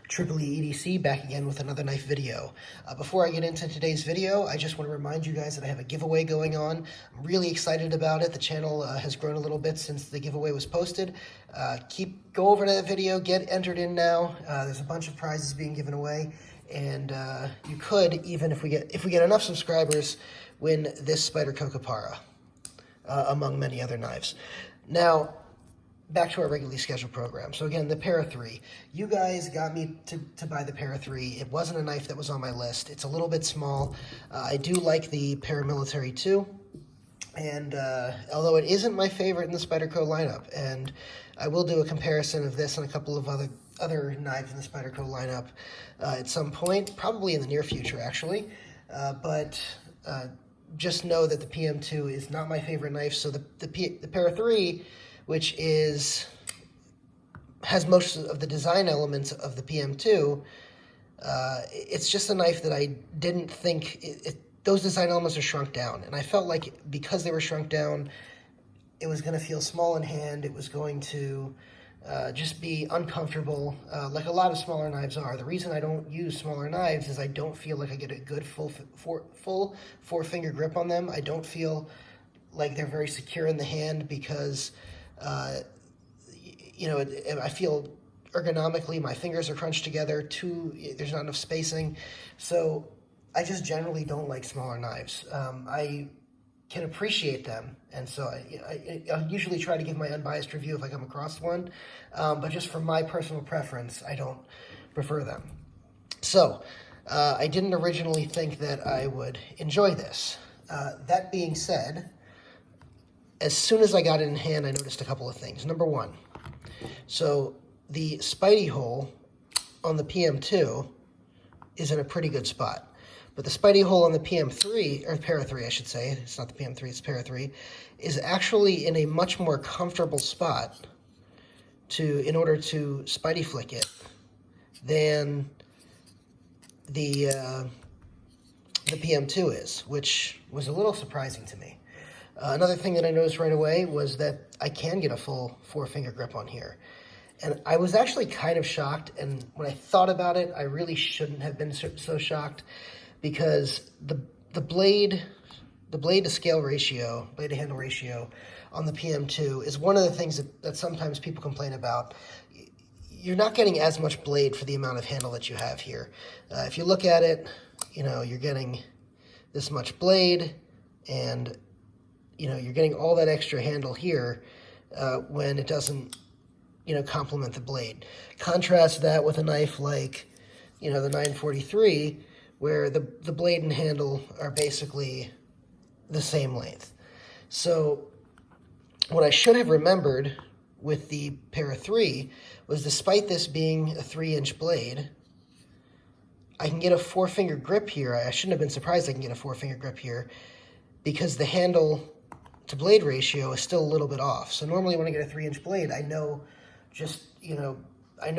TRC EDC back again with another knife video. Before I get into today's video, I just want to remind you guys that I have a giveaway going on. I'm really excited about it. The channel has grown a little bit since the giveaway was posted. Go over to that video, get entered in now. There's a bunch of prizes being given away, and you could, even if we get enough subscribers, win this Spyderco Para, among many other knives. Now, back to our regularly scheduled program. So again, the Para 3. You guys got me to buy the Para 3. It wasn't a knife that was on my list. It's a little bit small. I do like the Paramilitary 2. And although it isn't my favorite in the Spyderco lineup, and I will do a comparison of this and a couple of other knives in the Spyderco lineup at some point, probably in the near future actually. But just know that the PM2 is not my favorite knife. So the Para 3, which has most of the design elements of the PM2, it's just a knife that I didn't think, those design elements are shrunk down. And I felt like because they were shrunk down, it was going to feel small in hand. It was going to just be uncomfortable, like a lot of smaller knives are. The reason I don't use smaller knives is I don't feel like I get a good full four-finger grip on them. I don't feel like they're very secure in the hand because I feel ergonomically my fingers are crunched together, there's not enough spacing. So I just generally don't like smaller knives. I can appreciate them, and so I usually try to give my unbiased review if I come across one, but just from my personal preference, I don't prefer them. So I didn't originally think that I would enjoy this. That being said, as soon as I got it in hand, I noticed a couple of things. Number one, so the Spidey hole on the PM2 is in a pretty good spot. But the Spidey hole on the PM3, or Para 3 I should say, it's not the PM3, it's Para 3, is actually in a much more comfortable spot in order to Spidey flick it than the PM2 is, which was a little surprising to me. Another thing that I noticed right away was that I can get a full four-finger grip on here. And I was actually kind of shocked, and when I thought about it, I really shouldn't have been so shocked, because the blade to scale ratio, blade to handle ratio on the PM2 is one of the things that sometimes people complain about. You're not getting as much blade for the amount of handle that you have here. If you look at it, you're getting this much blade, and you're getting all that extra handle here when it doesn't, complement the blade. Contrast that with a knife like, the 943, where the blade and handle are basically the same length. So what I should have remembered with the Para 3 was, despite this being a 3-inch blade, I can get a four-finger grip here. I shouldn't have been surprised I can get a four-finger grip here, because the handle to blade ratio is still a little bit off. So normally when I get a 3-inch blade, I know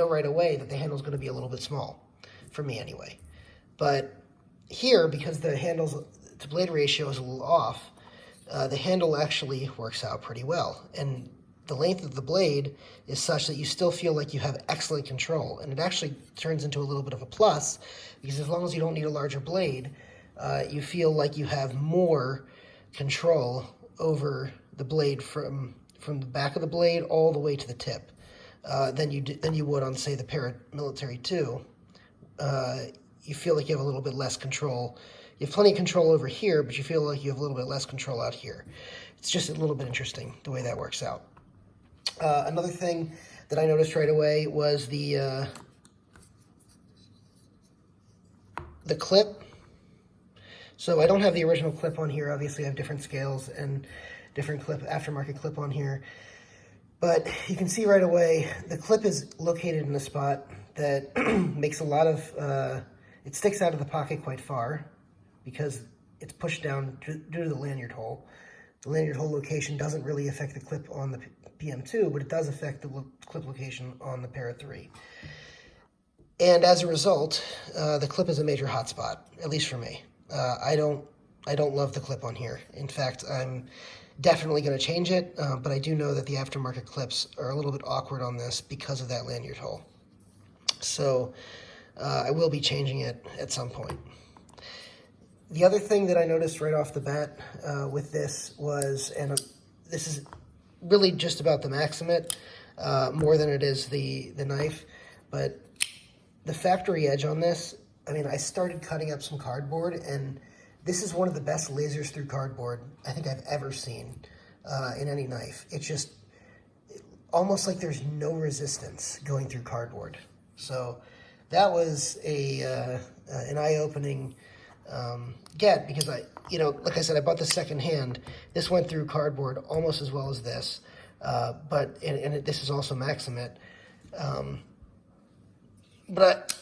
right away that the handle's going to be a little bit small, for me anyway. But here, because the handle's to blade ratio is a little off, the handle actually works out pretty well. And the length of the blade is such that you still feel like you have excellent control. And it actually turns into a little bit of a plus, because as long as you don't need a larger blade, you feel like you have more control over the blade from the back of the blade all the way to the tip than you would on, say, the Paramilitary 2. You feel like you have a little bit less control. You have plenty of control over here, but you feel like you have a little bit less control out here. It's just a little bit interesting the way that works out. Another thing that I noticed right away was the clip. So I don't have the original clip on here. Obviously, I have different scales and different aftermarket clip on here. But you can see right away, the clip is located in a spot that makes a lot of, it sticks out of the pocket quite far, because it's pushed down due to the lanyard hole. The lanyard hole location doesn't really affect the clip on the PM2, but it does affect the clip location on the Para 3. And as a result, the clip is a major hotspot, at least for me. I don't love the clip on here. In fact, I'm definitely going to change it, but I do know that the aftermarket clips are a little bit awkward on this because of that lanyard hole. So I will be changing it at some point. The other thing that I noticed right off the bat with this was, and this is really just about the Maxamet more than it is the knife, but the factory edge on this, I mean, I started cutting up some cardboard, and this is one of the best lasers through cardboard I think I've ever seen in any knife. It's just almost like there's no resistance going through cardboard. So that was an eye-opening get, because like I said, I bought the second hand. This went through cardboard almost as well as this, but this is also Maxamet. But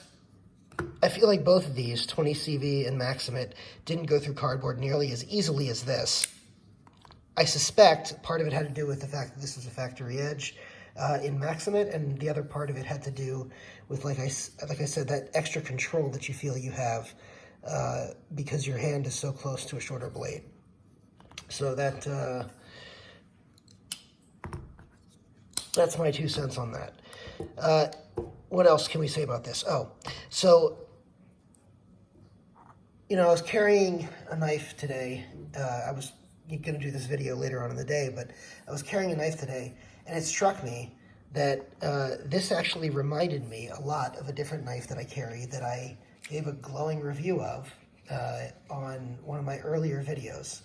I feel like both of these, 20 CV and Maxamet, didn't go through cardboard nearly as easily as this. I suspect part of it had to do with the fact that this was a factory edge in Maxamet, and the other part of it had to do with, like I said, that extra control that you feel you have because your hand is so close to a shorter blade. So that's my 2 cents on that. What else can we say about this? Oh, so, I was carrying a knife today. I was going to do this video later on in the day, but I was carrying a knife today, and it struck me that this actually reminded me a lot of a different knife that I carry that I gave a glowing review of on one of my earlier videos.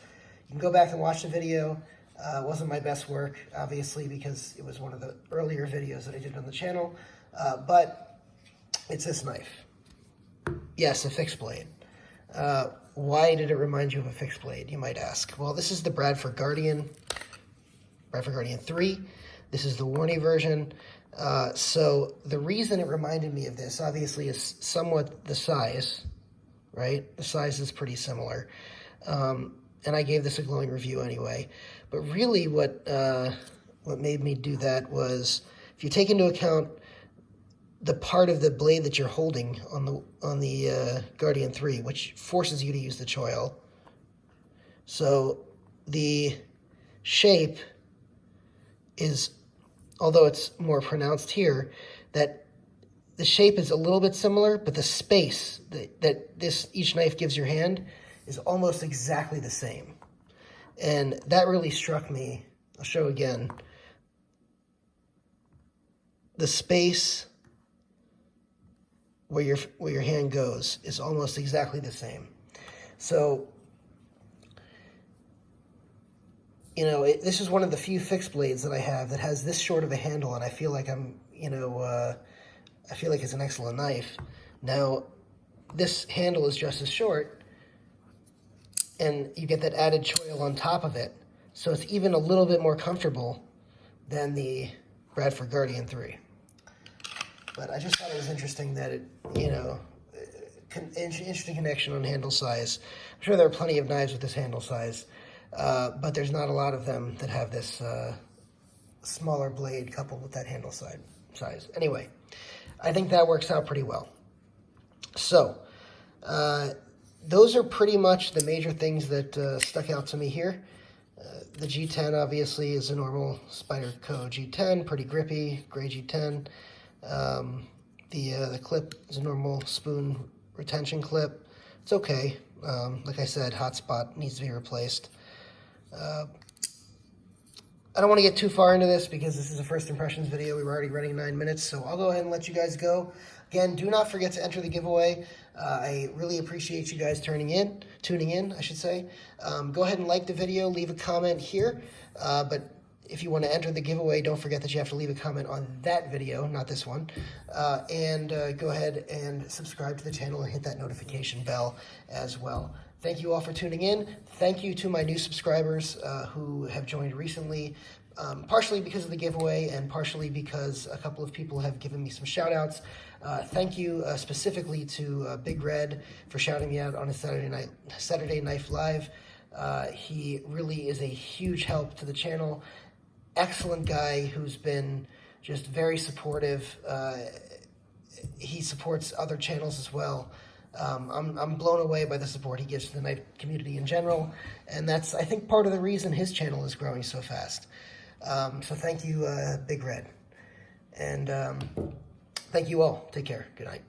You can go back and watch the video. It wasn't my best work, obviously, because it was one of the earlier videos that I did on the channel, but it's this knife. Yes, a fixed blade. Why did it remind you of a fixed blade, you might ask? Well, this is the Bradford Guardian 3. This is the Warney version. So the reason it reminded me of this, obviously, is somewhat the size, right? The size is pretty similar. And I gave this a glowing review anyway. But really what made me do that was, if you take into account the part of the blade that you're holding on the Guardian 3, which forces you to use the choil. So the shape is, although it's more pronounced here, that the shape is a little bit similar, but the space that each knife gives your hand is almost exactly the same. And that really struck me. I'll show again. The space where your hand goes is almost exactly the same. So, this is one of the few fixed blades that I have that has this short of a handle, and I feel like I feel like it's an excellent knife. Now, this handle is just as short, and you get that added choil on top of it, so it's even a little bit more comfortable than the Bradford Guardian 3. But I just thought it was interesting that it, interesting connection on handle size. I'm sure there are plenty of knives with this handle size, but there's not a lot of them that have this smaller blade coupled with that handle size. Anyway, I think that works out pretty well. So, those are pretty much the major things that stuck out to me here. The G10 obviously is a normal Spyderco G10, pretty grippy, gray G10. The clip is a normal spoon retention clip. It's okay. Like I said, hot spot needs to be replaced. I don't want to get too far into this because this is a first impressions video. We were already running 9 minutes, so I'll go ahead and let you guys go. Again, do not forget to enter the giveaway. I really appreciate you guys tuning in, I should say. Go ahead and like the video, leave a comment here. But if you want to enter the giveaway, don't forget that you have to leave a comment on that video, not this one. And go ahead and subscribe to the channel and hit that notification bell as well. Thank you all for tuning in. Thank you to my new subscribers who have joined recently, partially because of the giveaway and partially because a couple of people have given me some shout outs. Thank you specifically to Big Red for shouting me out on a Saturday Knife Live. He really is a huge help to the channel. Excellent guy who's been just very supportive. He supports other channels as well. I'm blown away by the support he gives to the knife community in general, and that's, I think, part of the reason his channel is growing so fast. So thank you, Big Red. And Thank you all. Take care. Good night.